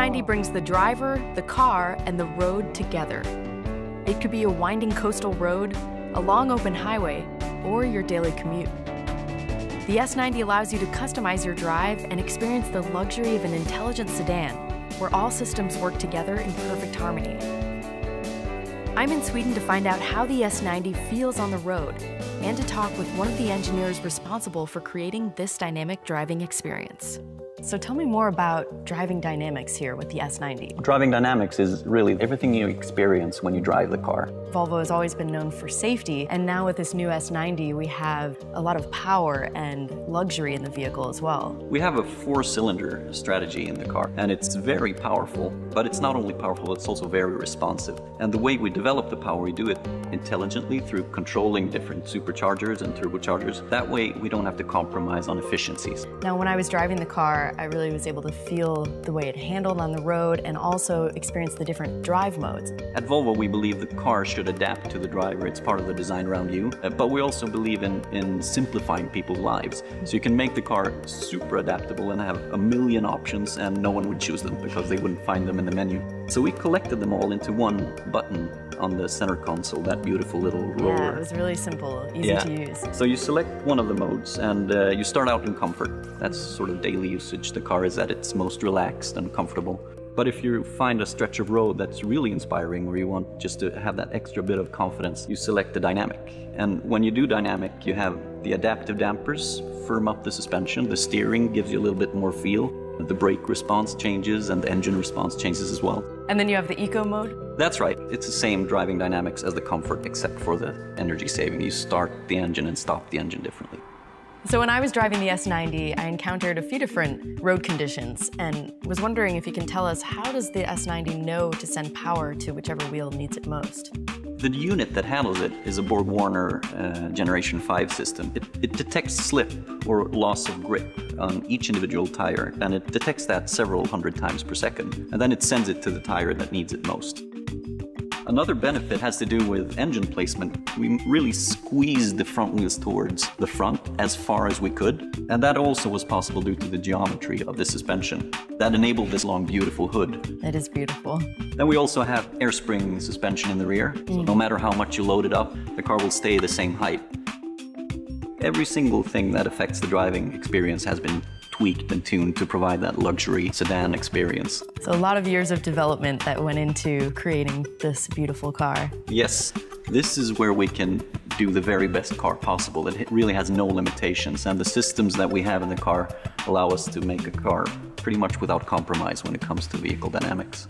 S90 brings the driver, the car, and the road together. It could be a winding coastal road, a long open highway, or your daily commute. The S90 allows you to customize your drive and experience the luxury of an intelligent sedan, where all systems work together in perfect harmony. I'm in Sweden to find out how the S90 feels on the road and to talk with one of the engineers responsible for creating this dynamic driving experience. So tell me more about driving dynamics here with the S90. Driving dynamics is really everything you experience when you drive the car. Volvo has always been known for safety, and now with this new S90, we have a lot of power and luxury in the vehicle as well. We have a 4-cylinder strategy in the car, and it's very powerful, but it's not only powerful, it's also very responsive. And the way we develop the power, we do it intelligently through controlling different superchargers and turbochargers. That way, we don't have to compromise on efficiencies. Now, when I was driving the car, I really was able to feel the way it handled on the road and also experience the different drive modes. At Volvo, we believe the car should adapt to the driver. It's part of the design around you. But we also believe in simplifying people's lives. So you can make the car super adaptable and have a million options, and no one would choose them because they wouldn't find them in the menu. So we collected them all into one button on the center console, that beautiful little roller. Yeah, it was really simple, easy to use. So you select one of the modes and you start out in comfort. That's sort of daily usage. The car is at its most relaxed and comfortable. But if you find a stretch of road that's really inspiring, or you want just to have that extra bit of confidence, you select the dynamic. And when you do dynamic, you have the adaptive dampers firm up the suspension. The steering gives you a little bit more feel. The brake response changes and the engine response changes as well. And then you have the eco mode? That's right. It's the same driving dynamics as the comfort, except for the energy saving. You start the engine and stop the engine differently. So when I was driving the S90, I encountered a few different road conditions and was wondering if you can tell us, how does the S90 know to send power to whichever wheel needs it most? The unit that handles it is a Borg-Warner Generation 5 system. It detects slip or loss of grip on each individual tire, and it detects that several hundred times per second, and then it sends it to the tire that needs it most. Another benefit has to do with engine placement. We really squeezed the front wheels towards the front as far as we could, and that also was possible due to the geometry of the suspension. That enabled this long, beautiful hood. It is beautiful. Then we also have air spring suspension in the rear, so no matter how much you load it up, the car will stay the same height. Every single thing that affects the driving experience has been tweaked and tuned to provide that luxury sedan experience. So a lot of years of development that went into creating this beautiful car. Yes, this is where we can do the very best car possible. It really has no limitations, and the systems that we have in the car allow us to make a car pretty much without compromise when it comes to vehicle dynamics.